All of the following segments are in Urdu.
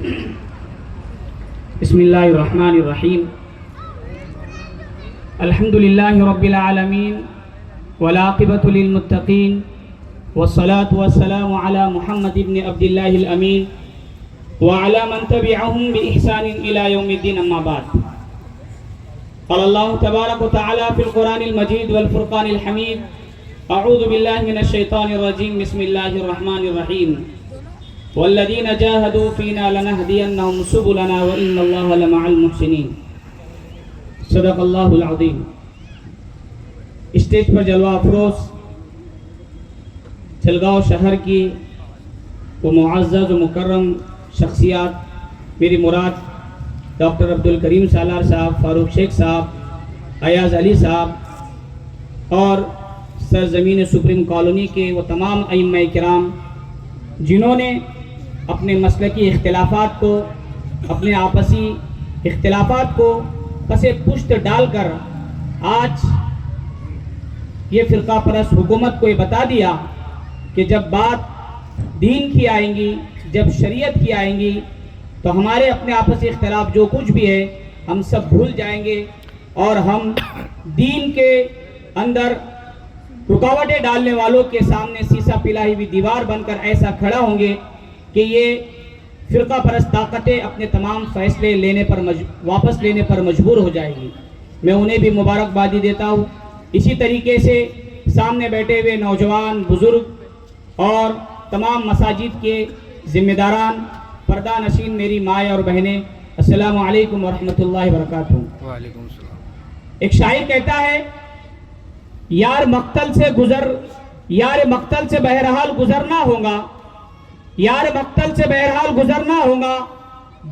بسم اللہ الرحمن الرحیم الحمد للہ رب العالمین والعاقبۃ للمتقین والصلاة والسلام علی محمد بن عبد اللہ الامین وعلی من تبعهم بإحسان إلى يوم الدین اما بعد قال اللہ تبارک وتعالی فی القرآن المجید والفرقان الحمید اعوذ باللہ من الشیطان الرجیم بسم اللہ الرحمن الرحیم والذین جاہدوا فینا لنہدینہم سبلنا وان اللہ لمع المحسنین صدق اللہ العظیم۔ اسٹیج پر جلوہ افروز جلگاؤں شہر کی وہ معزز و مکرم شخصیات، میری مراد ڈاکٹر عبدالکریم سالار صاحب، فاروق شیخ صاحب، ایاز علی صاحب اور سرزمین سپریم کالونی کے وہ تمام ائمہ کرام جنہوں نے اپنے مسلکی اختلافات کو، اپنے آپسی اختلافات کو پس پشت ڈال کر آج یہ فرقہ پرست حکومت کو یہ بتا دیا کہ جب بات دین کی آئیں گی، جب شریعت کی آئیں گی تو ہمارے اپنے آپسی اختلاف جو کچھ بھی ہے ہم سب بھول جائیں گے اور ہم دین کے اندر رکاوٹیں ڈالنے والوں کے سامنے سیسا پلائی ہوئی دیوار بن کر ایسا کھڑا ہوں گے کہ یہ فرقہ پرست طاقتیں اپنے تمام فیصلے لینے پر واپس لینے پر مجبور ہو جائے گی۔ میں انہیں بھی مبارکبادی دیتا ہوں۔ اسی طریقے سے سامنے بیٹھے ہوئے نوجوان، بزرگ اور تمام مساجد کے ذمہ داران، پردہ نشین میری مائیں اور بہنیں، السلام علیکم ورحمۃ اللہ وبرکاتہ۔ وعلیکم السلام۔ ایک شاعر کہتا ہے یار مقتل سے بہرحال گزرنا ہوگا، یار مقتل سے بہرحال گزرنا ہوگا،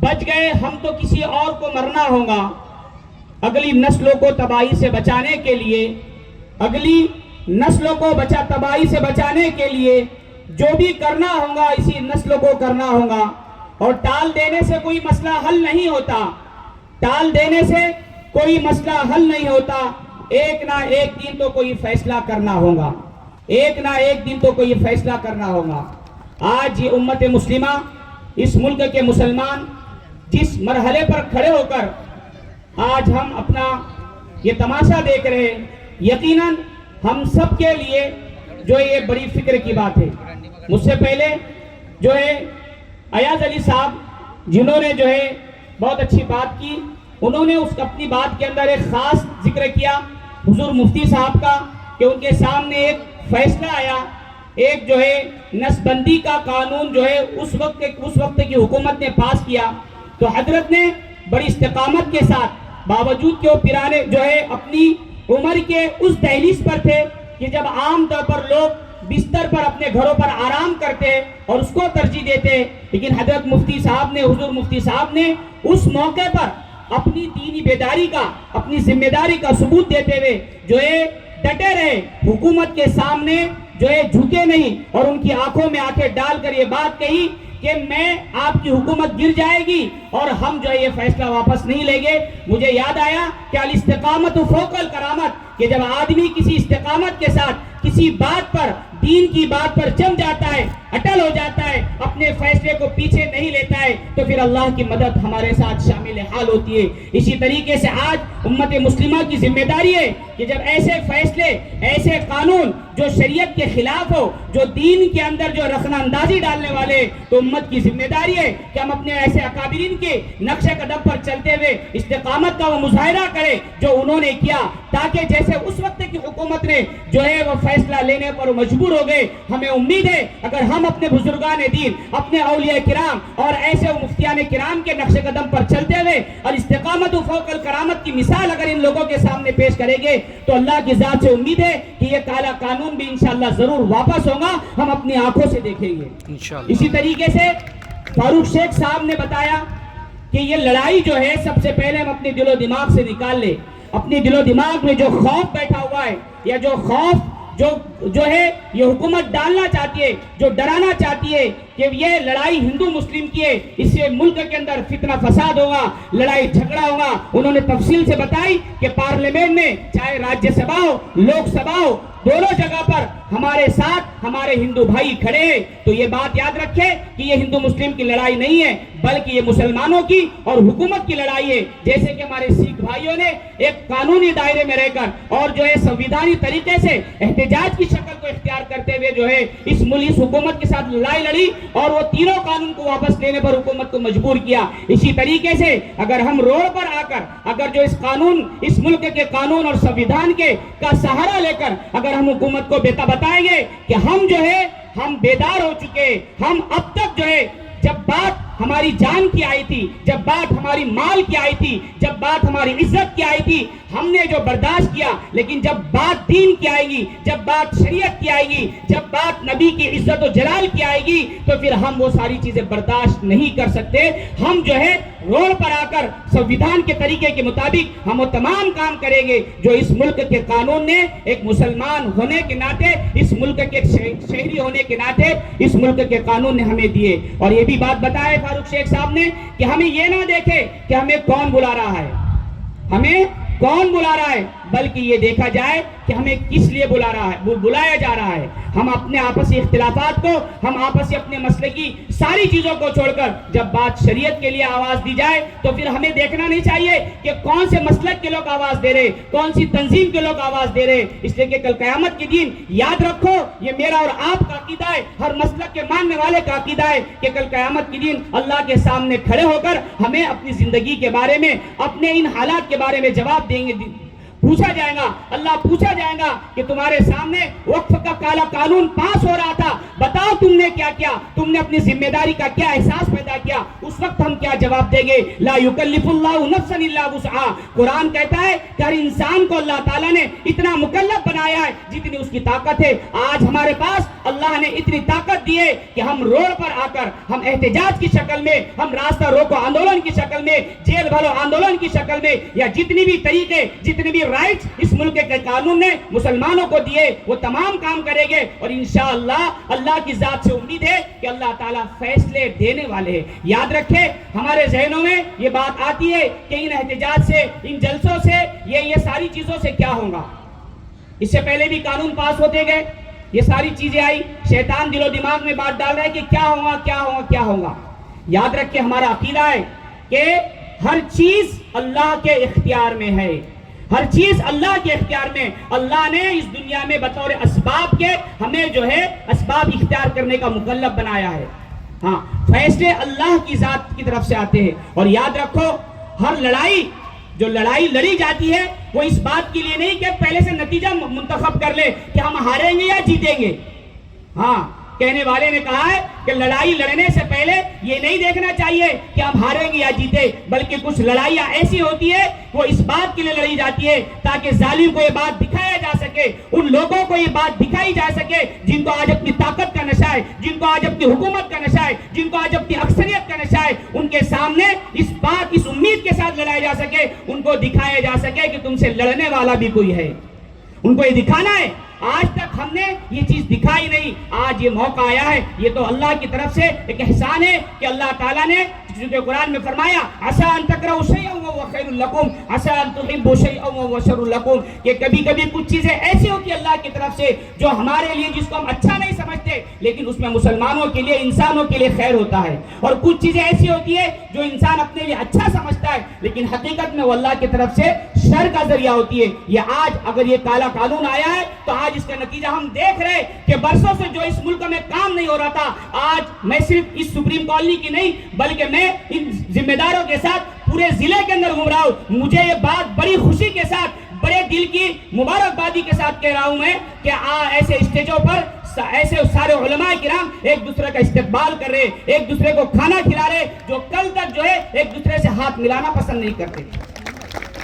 بچ گئے ہم تو کسی اور کو مرنا ہوگا۔ اگلی نسلوں کو تباہی سے بچانے کے لیے، اگلی نسلوں کو تباہی سے بچانے کے لیے جو بھی کرنا ہوگا اسی نسلوں کو کرنا ہوگا، اور ٹال دینے سے کوئی مسئلہ حل نہیں ہوتا، ٹال دینے سے کوئی مسئلہ حل نہیں ہوتا۔ ایک نہ ایک دن تو کوئی فیصلہ کرنا ہوگا، ایک نہ ایک دن تو کوئی فیصلہ کرنا ہوگا۔ آج یہ امت مسلمہ، اس ملک کے مسلمان جس مرحلے پر کھڑے ہو کر آج ہم اپنا یہ تماشا دیکھ رہے ہیں، یقیناً ہم سب کے لیے جو یہ بڑی فکر کی بات ہے۔ مجھ سے پہلے جو ہے ایاز علی صاحب جنہوں نے جو ہے بہت اچھی بات کی، انہوں نے اس اپنی بات کے اندر ایک خاص ذکر کیا حضور مفتی صاحب کا کہ ان کے سامنے ایک فیصلہ آیا، ایک جو ہے نسب بندی کا قانون جو ہے اس وقت کی حکومت نے پاس کیا، تو حضرت نے بڑی استقامت کے ساتھ، باوجود کہ وہ پرانے جو ہے اپنی عمر کے اس دہلیز پر تھے کہ جب عام طور پر لوگ بستر پر اپنے گھروں پر آرام کرتے اور اس کو ترجیح دیتے، لیکن حضرت مفتی صاحب نے، حضور مفتی صاحب نے اس موقع پر اپنی دینی بیداری کا، اپنی ذمہ داری کا ثبوت دیتے ہوئے جو ہے ڈٹے رہے، حکومت کے سامنے جو ہے جھکے نہیں، اور ان کی آنکھوں میں آنکھیں ڈال کر یہ بات کہی کہ میں آپ کی حکومت گر جائے گی اور ہم جو ہے یہ فیصلہ واپس نہیں لیں گے۔ مجھے یاد آیا کہ الاستقامت فوق الکرامت، کہ جب آدمی کسی استقامت کے ساتھ کسی بات پر، دین کی بات پر جم جاتا ہے، اٹل ہو جاتا ہے، اپنے فیصلے کو پیچھے نہیں لیتا ہے، تو پھر اللہ کی مدد ہمارے ساتھ شامل حال ہوتی ہے۔ اسی طریقے سے آج امت مسلمہ کی ذمہ داری ہے کہ جب ایسے فیصلے، ایسے قانون جو شریعت کے خلاف ہو، جو دین کے اندر جو رخنہ اندازی ڈالنے والے، تو امت کی ذمہ داری ہے کہ ہم اپنے ایسے اکابرین کے نقش قدم پر چلتے ہوئے استقامت کا وہ مظاہرہ کریں جو انہوں نے کیا، تاکہ جیسے اس وقت کی حکومت نے جو ہے وہ فیصلہ لینے پر مجبور ہو گئے، ہمیں امید ہے اگر ہم اپنے بزرگان دین، اپنے اولیاء کرام اور ایسے مفتیان کرام کے نقش قدم پر چلتے ہوئے اور استقامت و فوق الکرامت کی مثال اگر ان لوگوں کے سامنے پیش کریں گے تو اللہ کی ذات سے امید ہے کہ یہ کالا قانون بھی انشاءاللہ ضرور واپس ہوگا، ہم اپنی آنکھوں سے دیکھیں گے انشاءاللہ۔ اسی طریقے سے فاروق شیخ صاحب نے بتایا کہ یہ لڑائی جو ہے سب سے پہلے ہم اپنے دل و دماغ سے نکال لیں۔ اپنے دل و دماغ میں جو خوف بیٹھا ہوا ہے، یا جو خوف جو ہے یہ حکومت ڈالنا چاہتی ہے، جو ڈرانا چاہتی ہے کہ یہ لڑائی ہندو مسلم کی ہے، اس سے ملک کے اندر فتنہ فساد ہوگا، لڑائی جھگڑا ہوگا۔ انہوں نے تفصیل سے بتائی کہ پارلیمنٹ میں چاہے راجیہ سبھا ہو، لوک سبھا ہو، دونوں جگہ پر ہمارے ساتھ ہمارے ہندو بھائی کھڑے ہیں. تو یہ بات یاد رکھے کہ یہ ہندو مسلم کی لڑائی نہیں ہے بلکہ یہ مسلمانوں کی اور حکومت کی لڑائی ہے. جیسے کہ ہمارے سکھ بھائیوں نے ایک قانونی دائرے میں رہ کر اور جو ہے سنویدھانی طریقے سے احتجاج کی شکل کو اختیار کرتے ہوئے جو ہے اس حکومت کے ساتھ لڑائی لڑی اور وہ تینوں قانون کو واپس لینے پر حکومت کو مجبور کیا. اسی طریقے سے اگر ہم روڈ پر آ کر اگر جو اس ملک کے قانون اور سنویدھان کے کا سہارا لے کر اگر ہم حکومت کو بتائیں گے کہ ہم جو ہے ہم بیدار ہو چکے، ہم اب تک جو ہے جب بات ہماری جان کی آئی تھی، جب بات ہماری مال کی آئی تھی، جب بات ہماری عزت کی آئی تھی، ہم نے جو برداشت کیا، لیکن جب بات دین کی آئے گی، جب بات شریعت کی آئے گی، جب بات نبی کی عزت و جلال کی آئے گی تو پھر ہم وہ ساری چیزیں برداشت نہیں کر سکتے. ہم جو ہے روڈ پر آ کر سنویدھان کے طریقے کے مطابق ہم وہ تمام کام کریں گے جو اس ملک کے قانون نے ایک مسلمان ہونے کے ناطے، اس ملک کے شہری ہونے کے ناطے اس ملک کے قانون نے ہمیں دیے. اور یہ بھی بات بتائے فاروق شیخ صاحب نے کہ ہمیں یہ نہ دیکھے کہ ہمیں کون بلا رہا ہے، ہمیں کون بلا رہا ہے، بلکہ یہ دیکھا جائے کہ ہمیں کس لیے بلایا جا رہا ہے. ہم اپنے آپسی اختلافات کو، ہم آپسی اپنے مسئلے کی ساری چیزوں کو چھوڑ کر جب بات شریعت کے لیے آواز دی جائے تو پھر ہمیں دیکھنا نہیں چاہیے کہ کون سے مسلک کے لوگ آواز دے رہے، کون سی تنظیم کے لوگ آواز دے رہے. اس لیے کہ کل قیامت کے دن یاد رکھو، یہ میرا اور آپ کا عقیدہ ہے، ہر مسلک کے ماننے والے کا عقیدہ ہے کہ کل قیامت کے دن اللہ کے سامنے کھڑے ہو کر ہمیں اپنی زندگی کے بارے میں، اپنے ان حالات کے بارے میں جواب دیں گے، پوچھا جائے گا. اللہ پوچھا جائے گا کہ تمہارے سامنے وقف کا کالا قانون پاس ہو رہا تھا، بتاؤ تم نے کیا کیا، تم نے اپنی ذمہ داری کا کیا احساس پیدا کیا. اس وقت ہم کیا جواب دیں گے؟ لا یکلف اللہ نفسا الا وسعہا. قرآن کہتا ہے کہ ہر انسان کو اللہ تعالیٰ نے اتنا مکلف بنایا ہے جتنی اس کی طاقت ہے. آج ہمارے پاس اللہ نے اتنی طاقت دی ہے کہ ہم روڈ پر آ کر ہم احتجاج کی شکل میں، ہم راستہ روکو آندولن کی شکل میں، جیل بھرو آندولن کی شکل میں، یا جتنی بھی طریقے، جتنی بھی رائٹس اس ملک کے قانون نے مسلمانوں کو دیے وہ تمام کام کریں گے. اور انشاءاللہ اللہ کی ذات سے امید ہے کہ اللہ تعالیٰ فیصلے دینے والے ہیں. یاد رکھیں ہمارے ذہنوں میں یہ بات آتی ہے کہ ان احتجاج سے، ان جلسوں سے، یہ ساری چیزوں سے کیا ہوگا. اس سے پہلے بھی قانون پاس ہوتے گئے، یہ ساری چیزیں آئی، شیطان دل و دماغ میں بات ڈال رہا ہے کہ کیا ہوگا کیا ہوگا کیا ہوگا. یاد رکھیں ہمارا عقیدہ ہے کہ ہر چیز اللہ کے اختیار میں ہے، ہر چیز اللہ کے اختیار میں. اللہ نے اس دنیا میں بطور اسباب کے ہمیں جو ہے اسباب اختیار کرنے کا مکلف بنایا ہے. ہاں، فیصلے اللہ کی ذات کی طرف سے آتے ہیں. اور یاد رکھو ہر لڑائی لڑی جاتی ہے وہ اس بات کے لیے نہیں کہ پہلے سے نتیجہ منتخب کر لے کہ ہم ہاریں گے یا جیتیں گے. ہاں، کہنے والے نے کہا ہے کہ لڑائی لڑنے سے پہلے یہ نہیں دیکھنا چاہیے کہ ہم ہاریں گے یا جیتے، بلکہ کچھ لڑائیاں ایسی ہوتی ہے وہ اس بات کے لیے لڑی جاتی ہے تاکہ ظالم کو یہ بات دکھایا جا سکے، ان لوگوں کو یہ بات دکھائی جا سکے جن کو آج اپنی طاقت کا نشہ ہے، جن کو آج اپنی حکومت کا نشہ ہے، جن کو آج اپنی اکثریت کا نشہ ہے. ان کے سامنے اس امید کے ساتھ لڑایا جا سکے، ان کو دکھایا جا سکے کہ تم سے لڑنے والا بھی کوئی ہے. ان کو یہ دکھانا ہے. آج تک ہم نے یہ چیز دکھائی نہیں، آج یہ موقع آیا ہے. یہ تو اللہ کی طرف سے ایک احسان ہے کہ اللہ تعالیٰ نے جو قرآن میں فرمایا عسیٰ ان تکرہوا شیئا وہو خیر لکم عسیٰ ان تحبوا شیئا وہو شر لکم، کہ کبھی کبھی کچھ چیزیں ایسی ہوتی ہیں اللہ کی طرف سے جو ہمارے لیے، جس کو ہم اچھا نہیں سمجھتے، لیکن اس میں مسلمانوں کے لیے، انسانوں کے لیے خیر ہوتا ہے. اور کچھ چیزیں ایسی ہوتی ہے جو انسان اپنے لیے اچھا سمجھتا ہے لیکن حقیقت میں وہ اللہ کی طرف سے شر کا ذریعہ ہوتی ہے. یہ آج اگر یہ کالا قانون آیا ہے تو آج اس کا نتیجہ ہم دیکھ رہے کہ برسوں سے جو اس ملک میں کام نہیں ہو رہا تھا، آج میں صرف اس سپریم کالونی کی نہیں بلکہ میں ان ذمہ داروں کے ساتھ پورے ضلع کے اندر گھوم رہا ہوں. مجھے یہ بات بڑی خوشی کے ساتھ، بڑے دل کی مبارکبادی کے ساتھ کہہ رہا ہوں میں کہ ایسے اسٹیجوں پر ایسے سارے علماء کرام ایک دوسرے کا استقبال کر رہے، ایک دوسرے کو کھانا کھلا رہے، جو کل تک جو ہے ایک دوسرے سے ہاتھ ملانا پسند نہیں کرتے.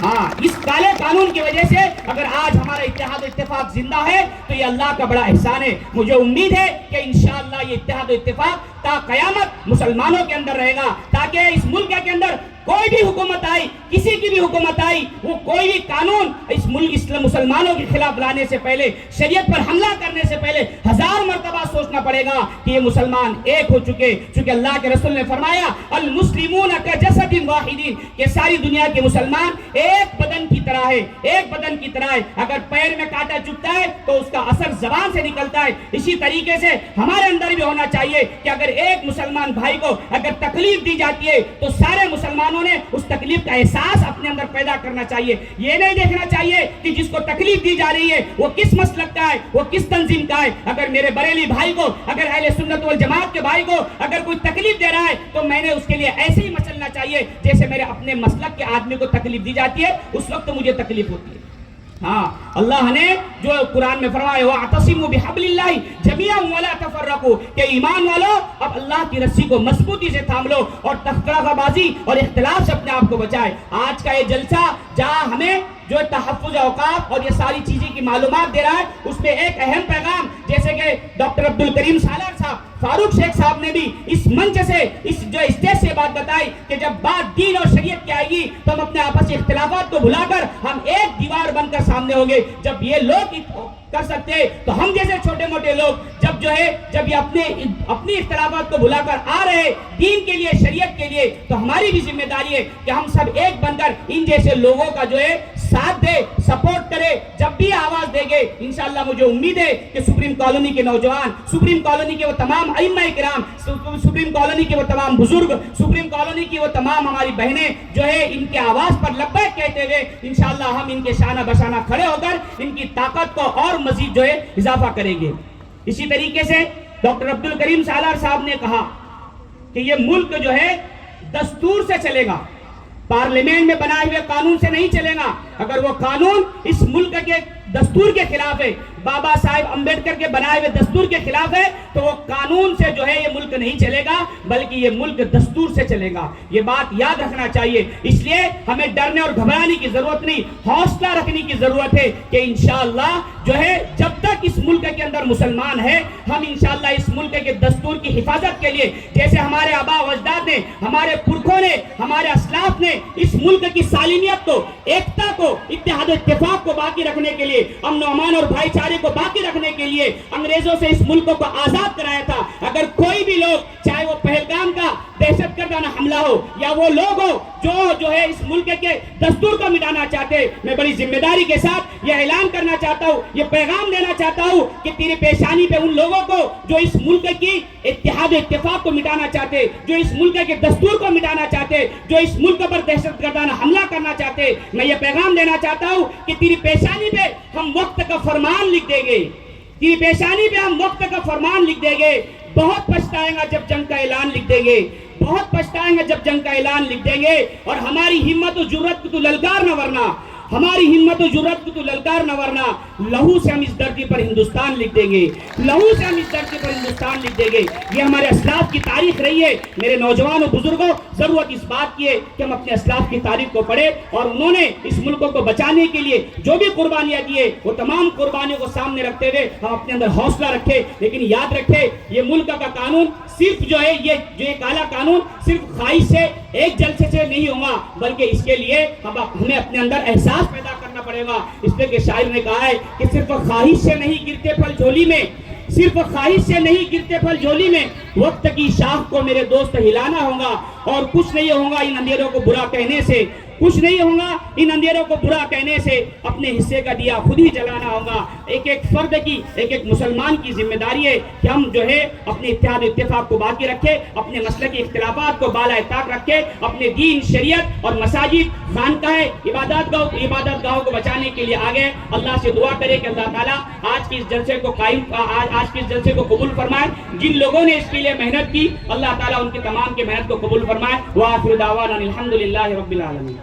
ہاں، اس کالے قانون کی وجہ سے اگر آج ہمارا اتحاد و اتفاق زندہ ہے تو یہ اللہ کا بڑا احسان ہے. مجھے امید ہے کہ انشاءاللہ یہ اتحاد و اتفاق تا قیامت مسلمانوں کے اندر رہے گا، تاکہ اس ملک کے اندر کوئی بھی حکومت آئی کسی کی بھی حکومت آئی وہ کوئی بھی قانون اس ملک مسلمانوں کے خلاف لانے سے پہلے، شریعت پر حملہ کرنے سے پہلے 1000 مرتبہ سوچنا پڑے گا کہ یہ مسلمان ایک ہو چکے، چونکہ اللہ کے رسول نے فرمایا المسلمون کجسد واحد، کہ ساری دنیا کے مسلمان ایک بدن کی طرح ہے، ایک بدن کی طرح ہے، اگر پیر میں کانٹا چبھتا ہے تو اس کا اثر زبان سے نکلتا ہے، اسی طریقے سے ہمارے اندر بھی ہونا چاہیے کہ اگر ایک مسلمان بھائی کو اگر تکلیف دی جاتی ہے تو سارے مسلمانوں نے اس تکلیف کا احساس اپنے اندر پیدا کرنا چاہیے، یہ نہیں دیکھنا چاہیے کہ جس کو تکلیف دی جا رہی ہے وہ کس مسلک کا ہے، وہ کس تنظیم کا ہے۔ اگر میرے بریلی بھائی کو، اگر اہل سنت والجماعت کے بھائی کو اگر کوئی تکلیف دے رہا ہے تو میں نے اس کے لیے ایسے ہی مچلنا چاہیے جیسے میرے اپنے مسلک کے آدمی کو تکلیف دی جاتی ہے، اس وقت مجھے تکلیف ہوتی ہے۔ ہاں، اللہ نے جو قرآن میں فرمایا وَاعْتَصِمُوا بِحَبْلِ اللَّهِ جَمِيعًا وَلَا تَفَرَّقُوا، کہ ایمان والو اب اللہ کی رسی کو مضبوطی سے تھام لو اور تفرقہ بازی اور اختلاف سے اپنے آپ کو بچائے۔ آج کا یہ جلسہ جہاں ہمیں جو تحفظ اوقاف اور یہ ساری چیزیں کی معلومات دے رہا ہے، اس میں ایک اہم پیغام جیسے کہ ڈاکٹر عبدالکریم سالار صاحب، فاروق شیخ صاحب نے بھی اس منچ سے، اس جو اسٹیج سے بات بتائی کہ جب بات دین اور شریعت کی آئے گی تو ہم اپنے آپسی اختلافات کو بھلا کر ہم ایک دیوار بن کر سامنے ہوں گے۔ جب یہ لوگ کر سکتے تو ہم جیسے چھوٹے موٹے لوگ جب یہ اپنی اختلافات کو بھلا کر آ رہے دین کے لیے، شریعت کے لیے، تو ہماری بھی ذمہ داری ہے کہ ہم سب ایک بن کر ان جیسے لوگوں کا ساتھ دے، سپورٹ کرے۔ جب بھی آواز دے گے انشاءاللہ مجھے امید ہے کہ سپریم کالونی کے نوجوان، سپریم کالونی کے وہ تمام ائمہ کرام، سپریم کالونی کے وہ تمام بزرگ، سپریم کالونی کی وہ تمام ہماری بہنیں ان کے آواز پر لبیک کہتے ہوئے انشاءاللہ ہم ان کے شانہ بشانہ کھڑے ہو کر ان کی طاقت کو اور مزید اضافہ کریں گے۔ اسی طریقے سے ڈاکٹر عبدالکریم سالار صاحب نے کہا کہ یہ ملک دستور سے چلے گا، پارلیمنٹ میں بنائے ہوئے قانون سے نہیں چلے گا۔ اگر وہ قانون اس ملک کے دستور کے خلاف ہے، بابا صاحب امبیڈکر کے بنائے ہوئے دستور کے خلاف ہے، تو وہ قانون سے یہ ملک نہیں چلے گا بلکہ یہ ملک دستور سے چلے گا۔ یہ بات یاد رکھنا چاہیے، اس لیے ہمیں ڈرنے اور گھبرانے کی ضرورت نہیں، حوصلہ رکھنے کی ضرورت ہے کہ انشاءاللہ جب تک اس ملک کے اندر مسلمان ہے، ہم انشاءاللہ اس ملک کے دستور کی حفاظت کے لیے، جیسے ہمارے آباء و اجداد نے، ہمارے پرکھوں نے، ہمارے اسلاف نے اس ملک کی سالمیت کو، ایکتا کو، اتحاد و اتفاق کو باقی رکھنے کے لیے، امن و امان اور بھائی چارے کو باقی رکھنے کے لیے انگریزوں سے اس ملک کو آزاد کرایا تھا۔ اگر کوئی بھی لوگ، چاہے وہ پہلگام کا دہشت گردانہ حملہ ہو یا وہ لوگ ہو جو اس ملک کے دستور کو مٹانا چاہتے، میں بڑی ذمہ داری کے ساتھ یہ اعلان کرنا چاہتا ہوں، یہ پیغام دینا چاہتا ہوں کہ تیری پیشانی پہ ان لوگوں کو جو اس ملک کی اتحاد و اتفاق کو مٹانا چاہتے، جو اس ملک کے دستور کو مٹانا چاہتے، جو اس ملک پر دہشت گردانہ حملہ کرنا چاہتے، میں یہ پیغام دینا چاہتا ہوں کہ تیری پیشانی پہ ہم وقت کا فرمان لکھ دیں گے، تیری پیشانی پہ ہم وقت کا فرمان لکھ دیں گے۔ بہت پچھتائیں گا جب جنگ کا اعلان لکھ دیں گے، بہت پچھتائیں گے جب جنگ کا اعلان لکھ دیں گے، اور ہماری ہمت و جرت کو تو للکار نہ ورنا، ہماری ہمت و جرت کو تو للکار نہ ورنا، لہو سے ہم اس دھرتی پر ہندوستان لکھ دیں گے، لہو سے ہم اس دھرتی پر ہندوستان لکھ دیں گے۔ یہ ہمارے اسلاف کی تاریخ رہی ہے۔ میرے نوجوانوں بزرگوں، ضرورت اس بات کی ہے کہ ہم اپنے اسلاف کی تاریخ کو پڑھیں، اور انہوں نے اس ملک کو بچانے کے لیے جو بھی قربانیاں دیے وہ تمام قربانیوں کو سامنے رکھتے ہوئے ہم اپنے اندر حوصلہ رکھیں، لیکن یاد رکھیں یہ ملک کا قانون صرف یہ کالا قانون صرف خواہش سے، ایک جلسے سے نہیں ہوگا، بلکہ اس کے لیے ہمیں اپنے اندر احساس پیدا کرنا پڑے گا۔ اس لیے کہ شاعر نے کہا ہے کہ صرف خواہش سے نہیں گرتے پھل جھولی میں، صرف خواہش سے نہیں گرتے پھل جھولی میں، وقت کی شاخ کو میرے دوست ہلانا ہوگا، اور کچھ نہیں ہوگا ان اندھیروں کو برا کہنے سے، کچھ نہیں ہوگا ان اندھیروں کو برا کہنے سے، اپنے حصے کا دیا خود ہی جلانا ہوگا۔ ایک ایک فرد کی، ایک ایک مسلمان کی ذمہ داری ہے کہ ہم اپنے اتحاد و اتفاق کو باقی رکھے، اپنے مسلکی اختلافات کو بالائے طاق رکھے، اپنے دین، شریعت اور مساجد، خانقاہ، عبادت گاہوں کو بچانے کے لیے آگے اللہ سے دعا کرے کہ اللہ تعالیٰ آج کے اس جلسے کو قبول فرمائے۔ جن لوگوں نے اس کے لیے محنت کی، اللہ تعالیٰ ان کے تمام کی محنت کو قبول فرمائے۔ وآخر دعوانا الحمدللہ رب العالمین۔